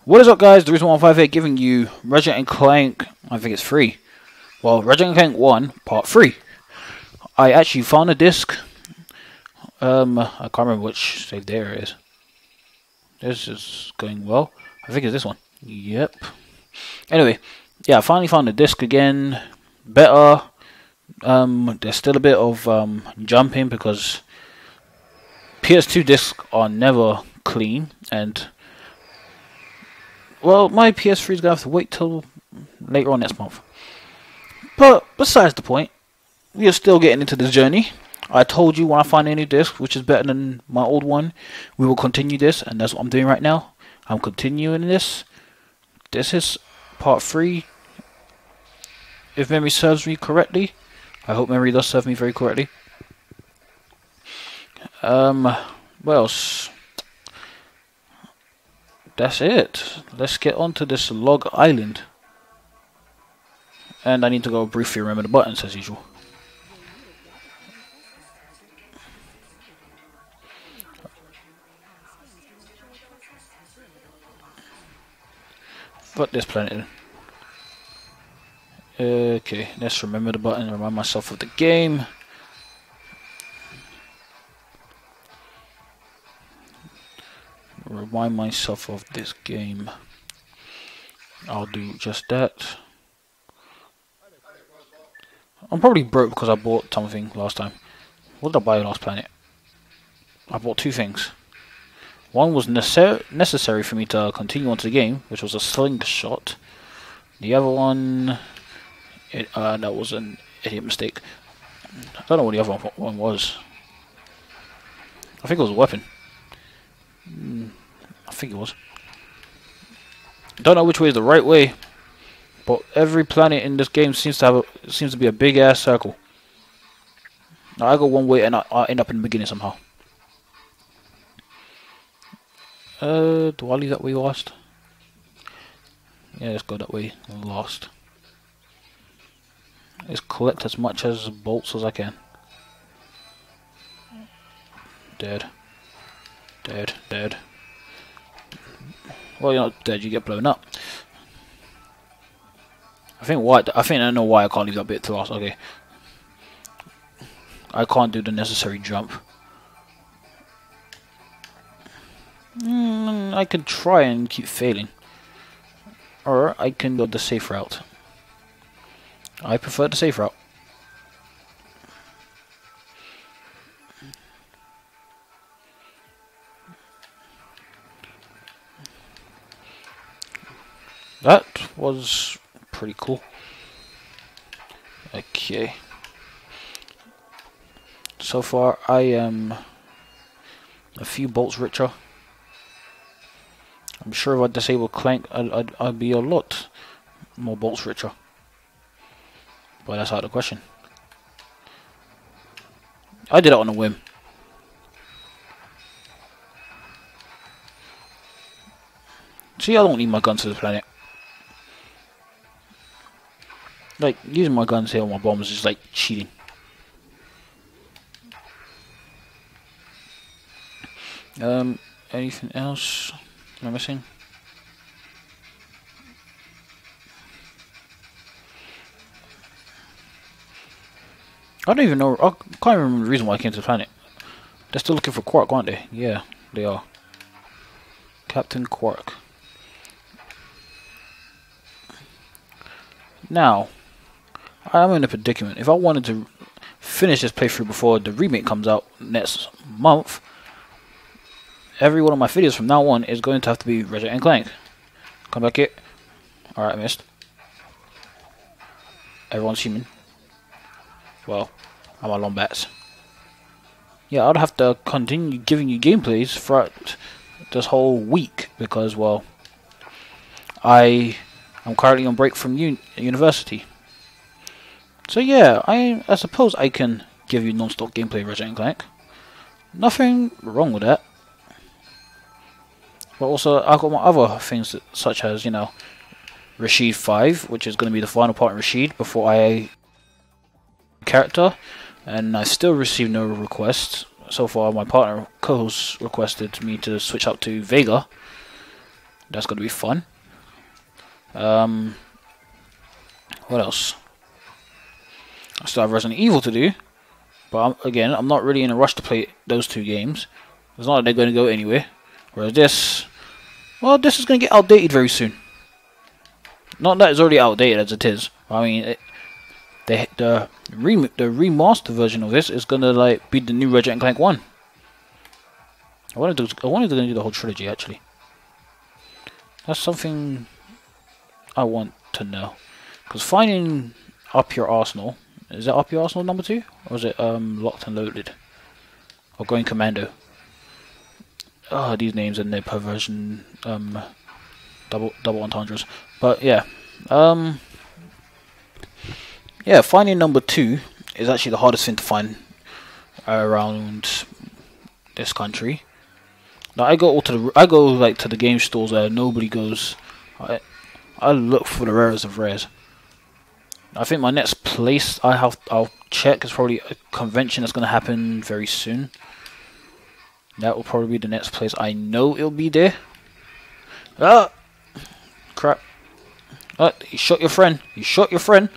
What is up, guys? The reason 158 giving you Ratchet and Clank. I think it's free. Well, Ratchet and Clank 1 Part 3. I actually found a disc. I can't remember which save there it is. This is going well. I think it's this one. Yep. Anyway, yeah, I finally found the disc again. Better. There's still a bit of jumping because PS2 discs are never clean, and well, my PS3 is gonna have to wait till later on next month. But besides the point, we are still getting into this journey. I told you when I find any disc which is better than my old one, we will continue this, and that's what I'm doing right now. I'm continuing this. This is part 3, if memory serves me correctly. I hope memory does serve me very correctly. What else? That's it. Let's get onto this log island. And I need to go briefly remember the buttons as usual. Put this planet in. Okay, let's remember the button, remind myself of the game. Remind myself of this game. I'll do just that. I'm probably broke because I bought something last time. What did I buy last planet? I bought 2 things. One was necessary for me to continue on to the game, which was a slingshot. The other one, that was an idiot mistake. I don't know what the other one was. I think it was a weapon. I think it was. Don't know which way is the right way, but every planet in this game seems to be a big ass circle. Now I go one way and I end up in the beginning somehow. Do I leave that way last? Yeah, let's go that way last. Let's collect as much as bolts as I can. Dead. Dead. Dead. Well, you're not dead, you get blown up. I think I know why I can't leave that bit to last. Okay. I can't do the necessary jump. I can try and keep failing. Or I can go the safe route. I prefer the safe route. That was pretty cool. Okay. So far I am a few bolts richer. I'm sure if I disable clank I'd be a lot more bolts richer. But that's out of the question. I did it on a whim. See, I don't need my guns to the planet. Like, using my guns here on my bombs is like cheating. Anything else am I missing? I don't even know. I can't remember the reason why I came to the planet. They're still looking for Quark, aren't they? Yeah, they are. Captain Quark. Now, I'm in a predicament. If I wanted to finish this playthrough before the remake comes out next month, every one of my videos from now on is going to have to be Ratchet and Clank. Come back here. Alright, I missed. Everyone's human. Well, I'm on Lombats. Yeah, I'd have to continue giving you gameplays throughout this whole week because, well, I'm currently on break from university. So yeah, I suppose I can give you non-stop gameplay Ratchet and Clank. Nothing wrong with that. But also, I've got my other things such as, you know, Rashid 5, which is going to be the final part in Rashid before I character, and I still received no requests. So far, my partner co-host requested me to switch up to Vega. That's gonna be fun. What else? I still have Resident Evil to do, but again, I'm not really in a rush to play those 2 games. It's not that they're going to go anywhere. Whereas this, well, this is going to get outdated very soon. Not that it's already outdated as it is. I mean, the remaster version of this is going to like be the new Ratchet and Clank 1. I wanted to do the whole trilogy actually. That's something I want to know. Because finding Up Your Arsenal, is it Up Your Arsenal number 2? Or is it Locked and Loaded? Or Going Commando? Oh, these names and their perversion, double entendres. But yeah, yeah, finding number 2 is actually the hardest thing to find around this country. Now I go to the game stores where nobody goes. I look for the rarest of rares. I think my next place I'll check is probably a convention that's going to happen very soon. That will probably be the next place I know it'll be there. Ah! Crap. Oh, he shot your friend. He shot your friend.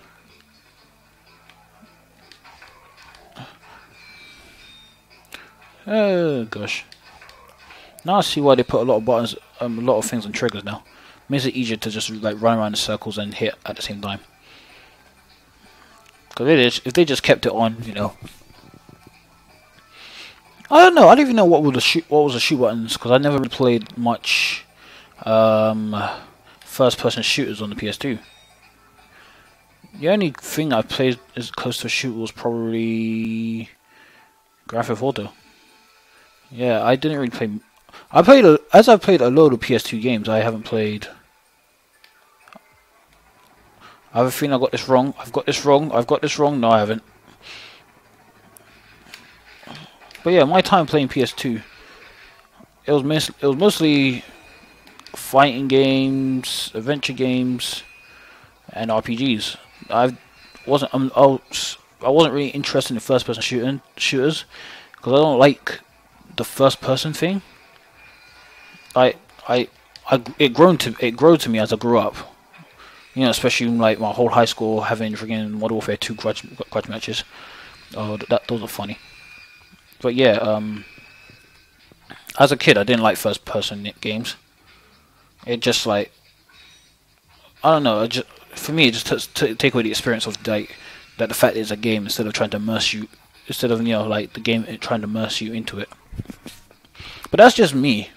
Oh, gosh. Now I see why they put a lot of buttons, a lot of things on triggers now. Makes it easier to just like run around in circles and hit at the same time. Because if they just kept it on, you know. I don't know. I don't even know what was the shoot buttons because I never really played much first-person shooters on the PS2. The only thing I played as close to a shoot was probably Grand Theft Auto. Yeah, I didn't really play. I've played a load of PS2 games. I haven't played. I have a feeling I got this wrong. I've got this wrong. I've got this wrong. No, I haven't. But yeah, my time playing PS2, it was mostly fighting games, adventure games, and RPGs. I wasn't really interested in first-person shooters because I don't like the first-person thing. It grew to me as I grew up. You know, especially like my whole high school having freaking Modern Warfare 2 grudge matches. Oh, those are funny. But yeah, as a kid, I didn't like first-person games. It just like, I don't know. For me, it just take away the experience of like that the fact it's a game instead of trying to immerse you, instead of like the game trying to immerse you into it. But that's just me.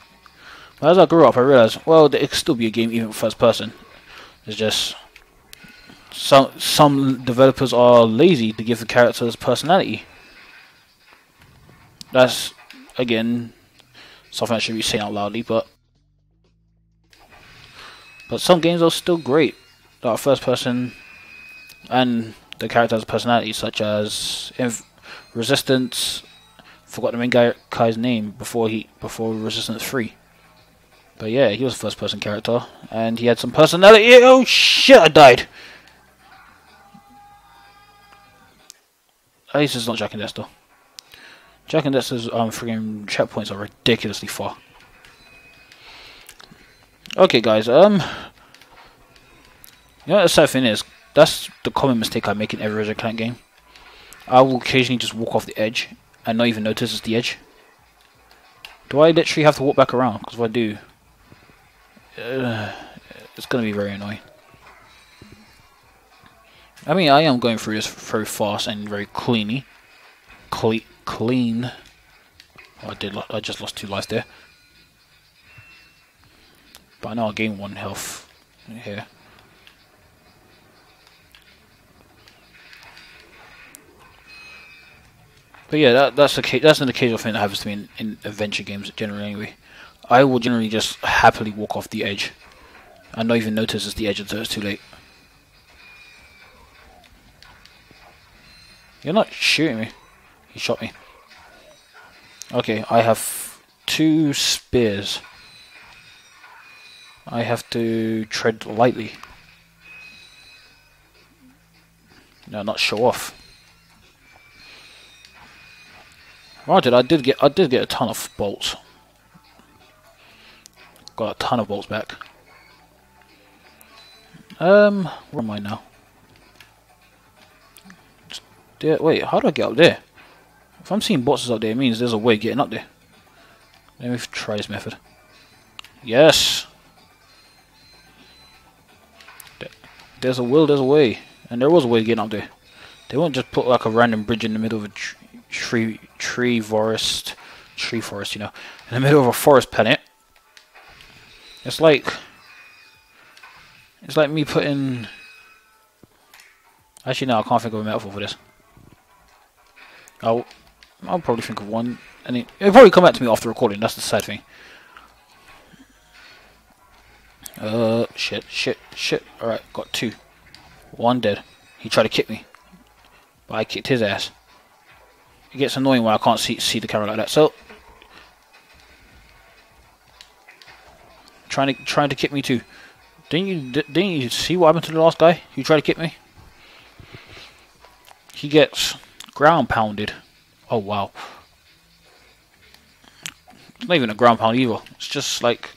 But as I grew up, I realized, well, it could still be a game even with first person. It's just some developers are lazy to give the characters personality. That's, again, something I should be saying out loudly, but some games are still great that are first person and the characters' personality, such as Resistance. Forgot the main guy's name before Resistance 3. But yeah, he was a first person character and he had some personality. Oh shit, I died. At least it's not Jak and Daxter. Jak and Daxter's freaking checkpoints are ridiculously far. Okay, guys. You know what the sad thing is? That's the common mistake I make in every Ratchet & Clank game. I will occasionally just walk off the edge and not even notice it's the edge. Do I literally have to walk back around? Because if I do, it's going to be very annoying. I mean, I am going through this very fast and very clean. Oh, I just lost 2 lives there. But I know I gained 1 health here. But yeah, that's an occasional thing that happens to me in adventure games generally anyway. I will generally just happily walk off the edge and not even notice it's the edge until it's too late. You're not shooting me. He shot me. Okay, I have 2 spears. I have to tread lightly. No, not show off. Granted, I did get a ton of bolts. Got a ton of bolts back. Where am I now? There, wait, how do I get up there? If I'm seeing boxes up there, it means there's a way getting up there. Let me try this method. Yes! There's a will, there's a way. And there was a way getting up there. They won't just put like a random bridge in the middle of a tree forest, you know, in the middle of a forest planet. It's like me putting. Actually, no, I can't think of a metaphor for this. I'll probably think of one, and it'll probably come back to me after recording. That's the sad thing. Shit. Alright, got 2. 1 dead. He tried to kick me, but I kicked his ass. It gets annoying when I can't see the camera like that. So, trying to kick me too. Didn't you see what happened to the last guy who tried to kick me? He gets ground pounded. Oh wow. It's not even a ground pound either. It's just like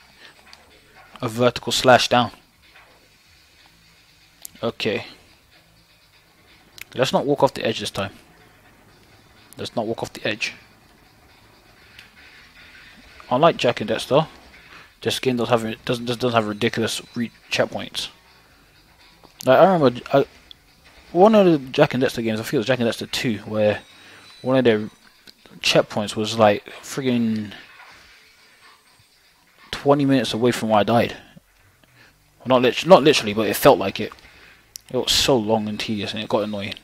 a vertical slash down. Okay. Let's not walk off the edge this time. Let's not walk off the edge. Unlike Jack and Dexter, this game doesn't have ridiculous checkpoints. Like, I remember one of the Jack and Dexter games, I feel it was Jack and Dexter 2, where one of their checkpoints was like friggin' 20 minutes away from where I died. Well, not literally, but it felt like it. It was so long and tedious, and it got annoying.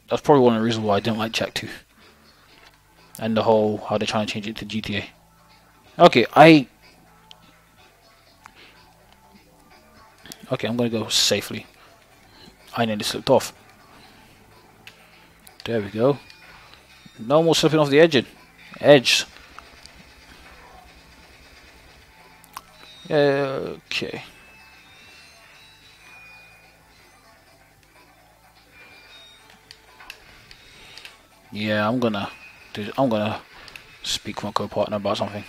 That's probably one of the reasons why I didn't like Jack 2. And the whole how they're trying to change it to GTA. Okay, I'm gonna go safely. I nearly slipped off. There we go. No more slipping off the edge. Okay. Yeah, I'm gonna speak with my co-partner about something.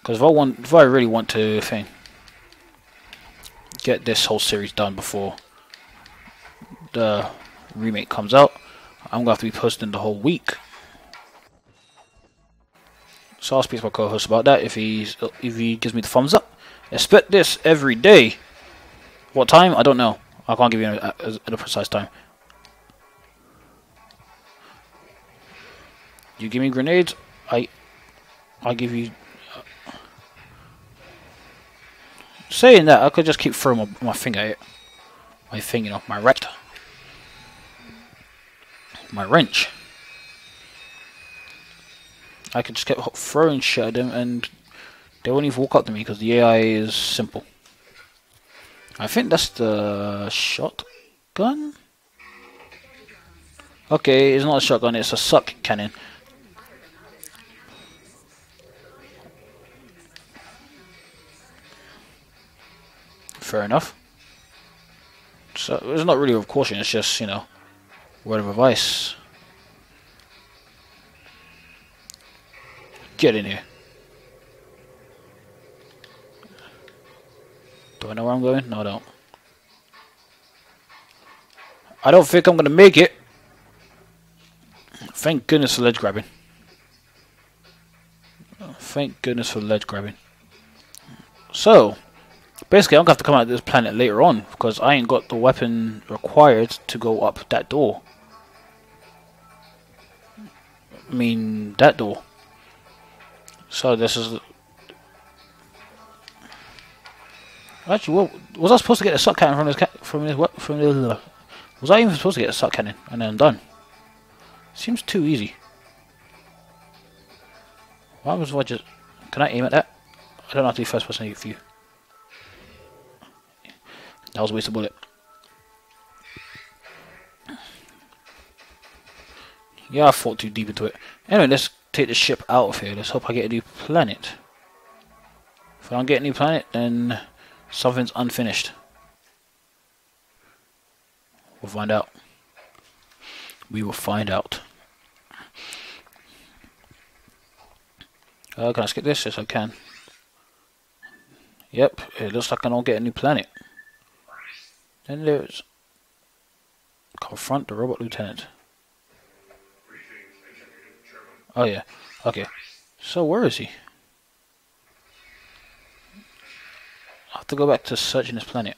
Because if I really want to get this whole series done before the remake comes out, I'm gonna have to be posting the whole week. So I'll speak to my co-host about that if he gives me the thumbs up. Expect this every day. What time? I don't know. I can't give you a precise time. You give me grenades, I give you. Saying that, I could just keep throwing my finger at it. My thing, you know, my rector. My wrench. I could just keep throwing shit at them and they won't even walk up to me because the AI is simple. I think that's the shotgun? Okay, it's not a shotgun, it's a suck cannon. Fair enough. So it's not really a caution, it's just, you know, word of advice. Get in here. Do I know where I'm going? No, I don't. I don't think I'm gonna make it. Thank goodness for ledge grabbing. Thank goodness for ledge grabbing. So, basically, I'm gonna have to come out of this planet later on because I ain't got the weapon required to go up that door. I mean, that door. So this is. Actually, what was I supposed to get a suck cannon from this? Was I even supposed to get a suck cannon and then I'm done? Seems too easy. What happens if I just? Can I aim at that? I don't have to be first person view. That was a waste of bullet. Yeah, I thought too deep into it. Anyway, let's take the ship out of here. Let's hope I get a new planet. If I don't get a new planet, then something's unfinished. We'll find out. We will find out. Can I skip this? Yes, I can. Yep, it looks like I don't get a new planet. Then there's confront the robot lieutenant. Oh yeah, okay. So where is he? I have to go back to searching this planet.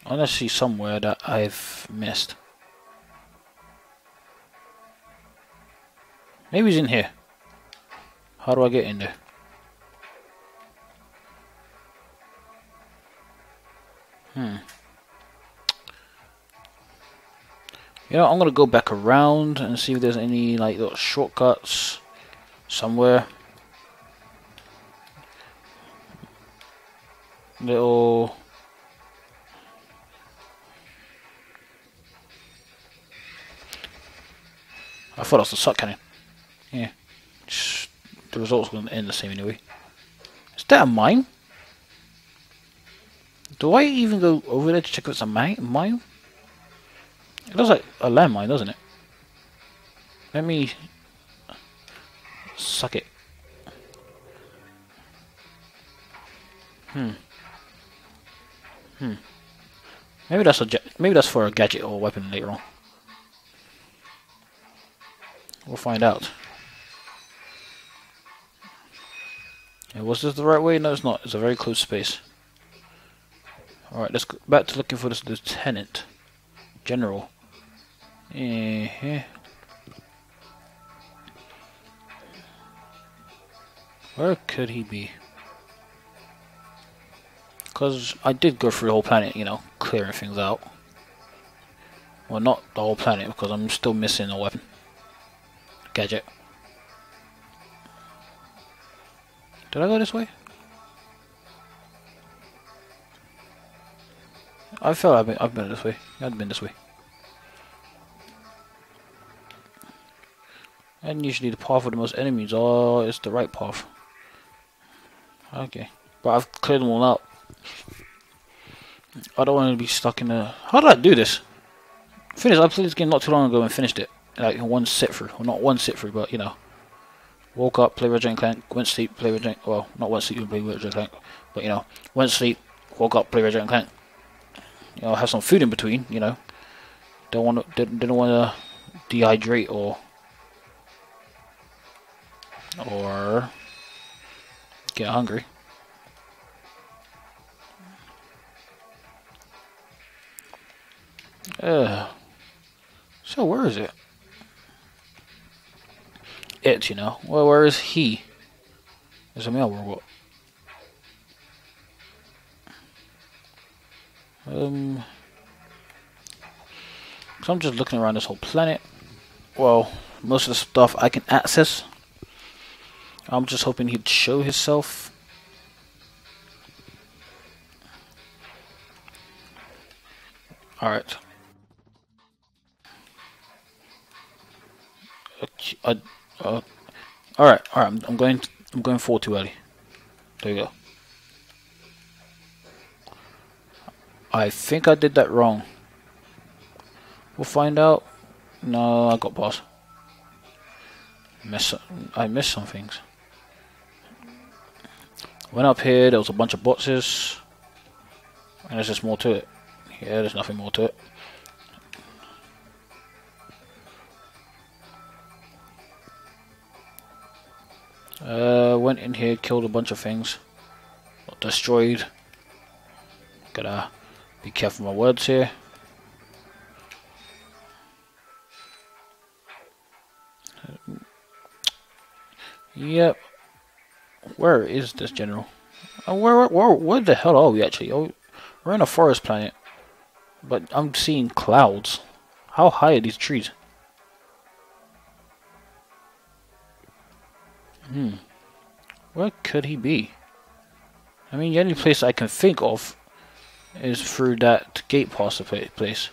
Unless he's somewhere that I've missed. Maybe he's in here. How do I get in there? You know, I'm gonna go back around and see if there's any like little shortcuts somewhere. Little. I thought it was the suck cannon. Yeah. The result's gonna end the same anyway. Is that a mine? Do I even go over there to check if it's a mine? It looks like a landmine, doesn't it? Let me suck it. Maybe that's for a gadget or a weapon later on. We'll find out. Yeah, was this the right way? No, it's not. It's a very close space. Alright, let's go back to looking for this lieutenant. General. Where could he be? Because I did go through the whole planet, you know, clearing things out. Well, not the whole planet, because I'm still missing a weapon. Gadget. Did I go this way? I felt I've been this way. I've been this way. And usually the path with the most enemies is the right path. Okay. But I've cleared them all out. I don't want to be stuck in the... How did I do this? I played this game not too long ago and finished it. Like in one sit through. Well, not one sit through, but you know. Woke up, play Ratchet and Clank, went to sleep, play Ratchet and... Well, not went to sleep and play Ratchet and Clank. But you know, went to sleep, woke up, play Ratchet and Clank. You know, have some food in between, you know. Didn't want to dehydrate or get hungry. So where is it? You know. Well, where is he? Is a male robot. So I'm just looking around this whole planet. Well, most of the stuff I can access. I'm just hoping he'd show himself. Alright. Alright. I'm going forward too early. There you go. I think I did that wrong. We'll find out. No, I got past. I missed some things. Went up here, there was a bunch of boxes. And there's just more to it. Yeah, there's nothing more to it. Went in here, killed a bunch of things. Got destroyed. Gotta be careful with my words here. Yep. Where is this general? Where the hell are we actually? Oh, we're in a forest planet. But I'm seeing clouds. How high are these trees? Where could he be? I mean, the only place I can think of is through that gate pass place.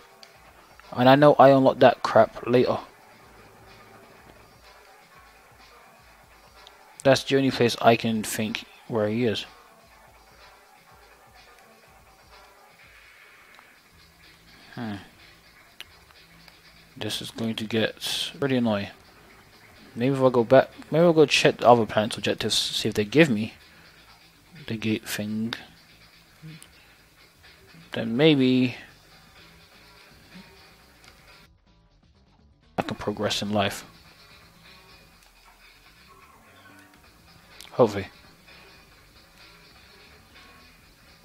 And I know I unlocked that crap later. That's the only place I can think where he is. This is going to get pretty annoying. Maybe if I go back, maybe I'll go check the other planet's objectives, see if they give me the gate thing. then maybe I can progress in life. Hopefully.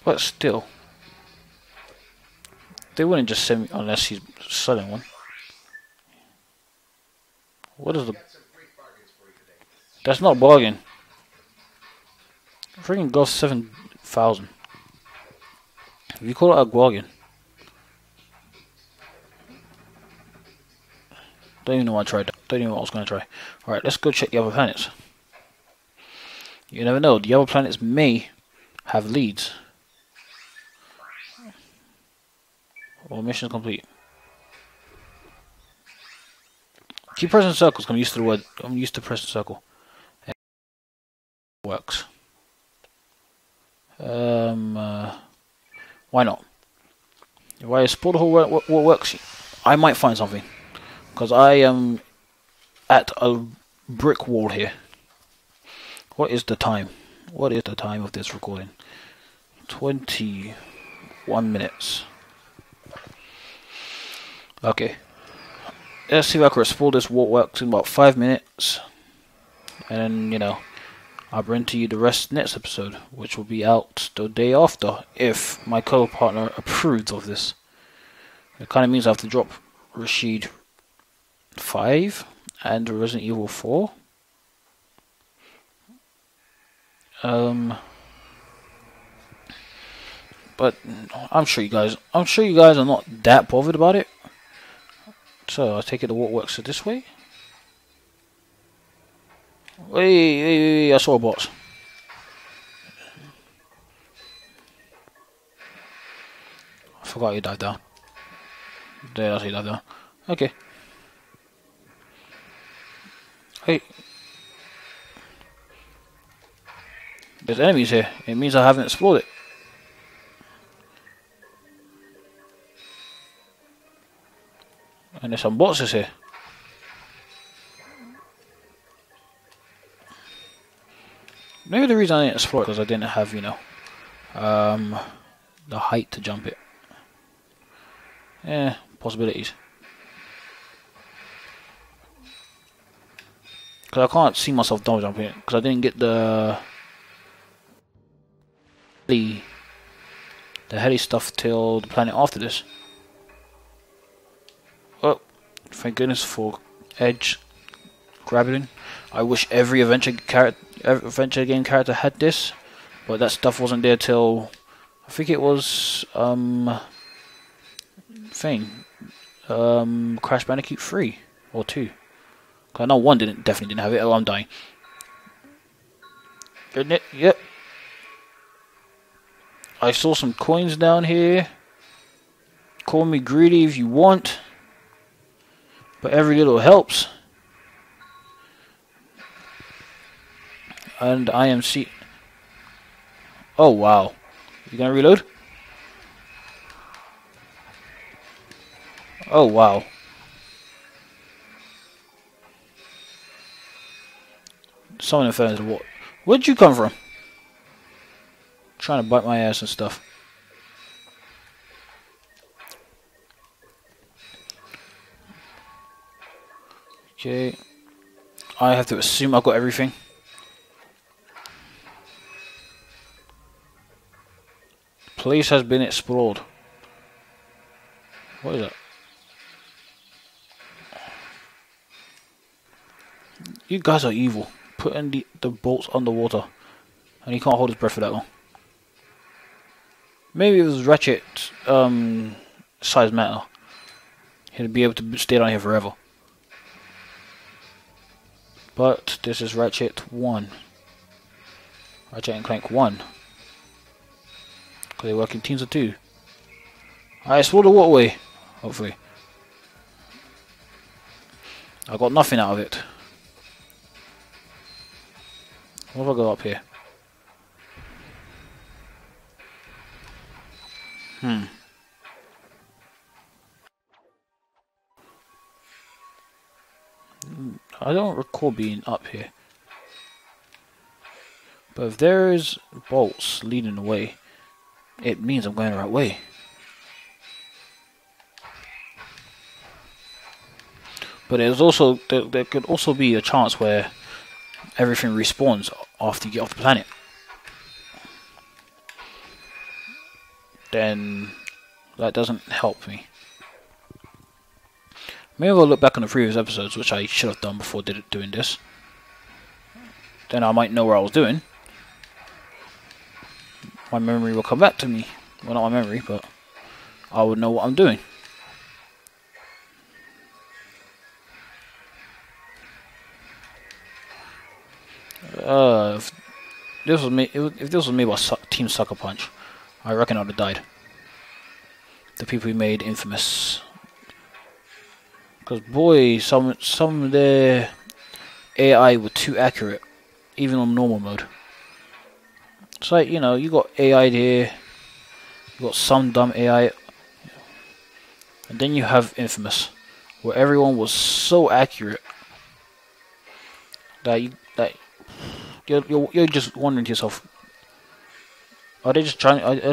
But still, they wouldn't just send me unless he's selling one. What is the... That's not a bargain. Freaking goes 7,000. If you call it a bargain. Don't even know what I tried. Don't even know what I was going to try. Alright, let's go check the other planets. You never know. The other planets may have leads. Well, mission complete. Keep pressing circles. I'm used to the word. I'm used to pressing circle. It works. Why not? If I explore the whole what works, I might find something. Because I am at a brick wall here. What is the time? What is the time of this recording? 21 minutes. Okay. Let's see if I can explore this what works in about 5 minutes. And then, you know, I'll bring to you the rest next episode, which will be out the day after, if my co-partner approves of this. It kind of means I have to drop Rashid 5 and Resident Evil 4. But I'm sure you guys are not that bothered about it. So I take it the what works this way. Wait, I saw a box. I forgot you died down. There, that's how you died down. Okay. Hey. There's enemies here. It means I haven't explored it. And there's some boxes here. Maybe the reason I didn't explore it because I didn't have, you know, the height to jump it. Yeah, possibilities. Because I can't see myself double jumping it because I didn't get the heli stuff till the planet after this. Oh, thank goodness for edge grabbing. I wish every adventure game character had this, but that stuff wasn't there till I think it was Crash Bandicoot 3 or 2. Cause I know 1 definitely didn't have it. Oh, I'm dying. Isn't it? Yep. I saw some coins down here. Call me greedy if you want, but every little helps. And I am Oh wow! You gonna reload? Oh wow! Someone fell into the water. Where'd you come from? Trying to bite my ass and stuff. Okay. I have to assume I've got everything. Place has been explored. What is that? You guys are evil. Putting the bolts underwater. And he can't hold his breath for that long. Maybe it was ratchet size matter. He'd be able to stay down here forever. But this is Ratchet 1. Ratchet and Clank 1. Because they work in teams of 2. I explored the waterway. Hopefully. I got nothing out of it. What if I go up here? I don't recall being up here. But if there is bolts leading the way, it means I'm going the right way. But there could also be a chance where everything respawns after you get off the planet. Then that doesn't help me. Maybe I'll look back on the previous episodes, which I should have done before doing this. Then I might know what I was doing. My memory will come back to me. Well, not my memory, but I would know what I'm doing. If this was me by Team Sucker Punch, I reckon I'd have died. The people who made Infamous. Because boy, some of their AI were too accurate, even on normal mode. It's like, you know, you got AI here, you got some dumb AI, and then you have Infamous, where everyone was so accurate that you're just wondering to yourself, are they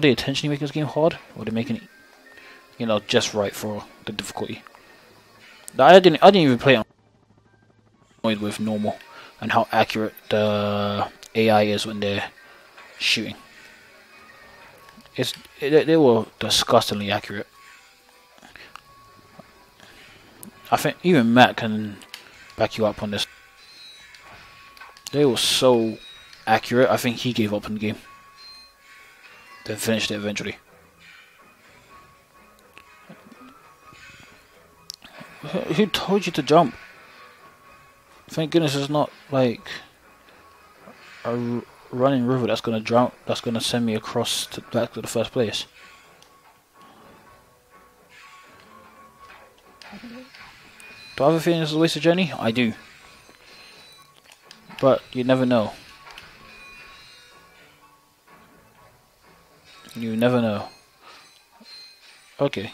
intentionally making this game hard, or are they making it, you know, just right for the difficulty? I didn't even play it with normal, and how accurate the AI is when they're shooting. They were disgustingly accurate. I think even Matt can back you up on this. They were so accurate, I think he gave up on the game. Then finished it eventually. Who told you to jump? Thank goodness it's not like a running river that's gonna drown. That's gonna send me across back to the first place. Do I have a feeling this is a wasted journey? I do. But you never know. You never know. Okay.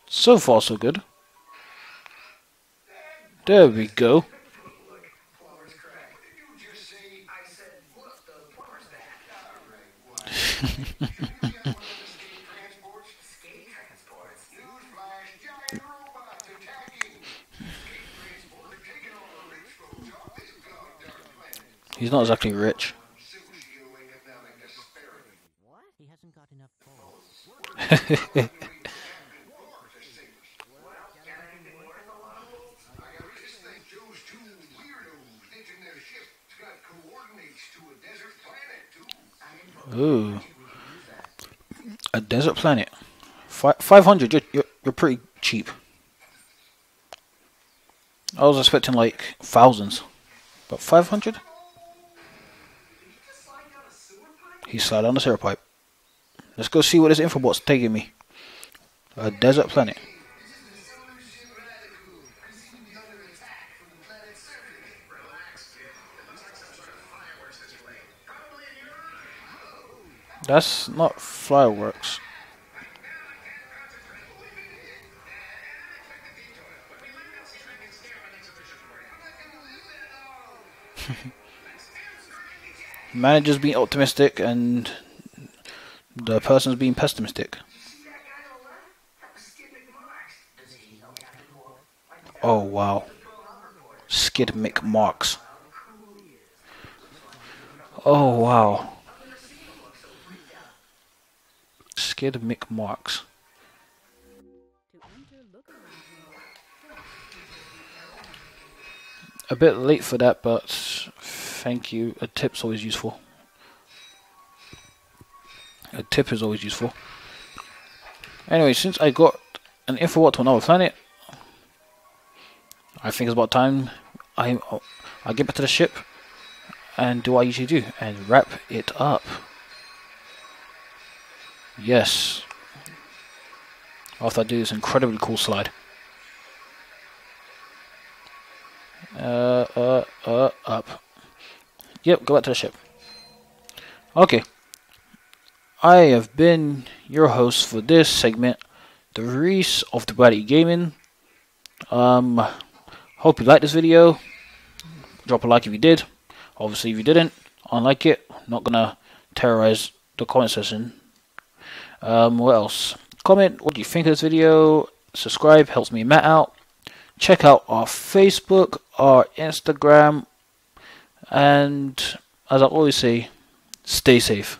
So far, so good. There we go. He's not exactly rich. He hasn't got enough balls. Ooh, a desert planet. 500. You're pretty cheap. I was expecting like thousands, but 500. He slid down the sewer pipe. Let's go see what this infobot's taking me. A desert planet. That's not fireworks. Manager's being optimistic and the person's being pessimistic. Oh wow. Skidmic marks. Oh wow. Skidmic marks. A bit late for that, but thank you. A tip's always useful. A tip is always useful. Anyway, since I got an infobot to another planet, I think it's about time I get back to the ship and do what I usually do and wrap it up. Yes. After I do this incredibly cool slide. Up. Yep, go back to the ship. Okay. I have been your host for this segment, the Reese of Duality Gaming. Hope you liked this video. Drop a like if you did. Obviously, if you didn't, unlike it. Not gonna terrorize the comment section. What else? Comment what do you think of this video. Subscribe, helps me and Matt out. Check out our Facebook, our Instagram, and as I always say, stay safe.